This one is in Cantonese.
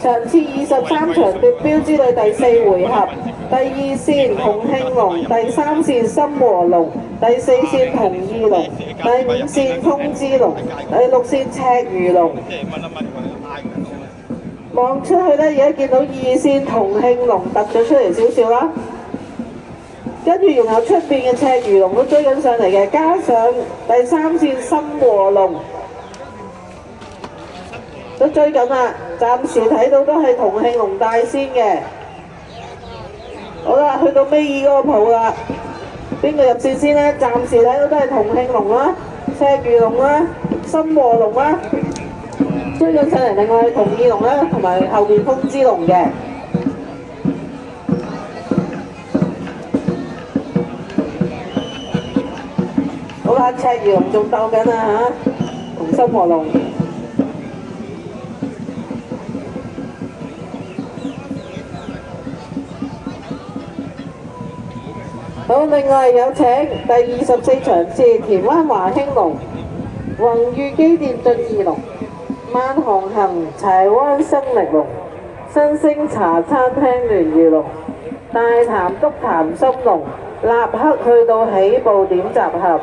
場次23場奪標之旅第4回合，第2線同慶龍，第3線深和龍，第4線同義龍，第5線通知龍，第6線赤魚龍。望出去咧，而家見到2線同慶龍突咗出嚟少少啦，跟住然後出邊嘅赤魚龍都追緊上嚟嘅，加上第3線深和龍都追緊啦，暫時睇到都係同慶龍大先嘅。好啦，去到尾二嗰個鋪啦，邊個入線先呢？暫時睇到都係同慶龍啦、赤魚龍啦、深和龍啦。追緊上嚟，另外同義龍啦，同埋後邊通知龍嘅。好啦，赤魚龍仲鬥緊啊嚇，同深和龍。好，另外有請第24場次田灣華興龍、宏裕機電進義龍、萬航行柴灣生力龍、新星茶餐廳聯誼龍、大潭督潭深龍，立刻去到起步點集合。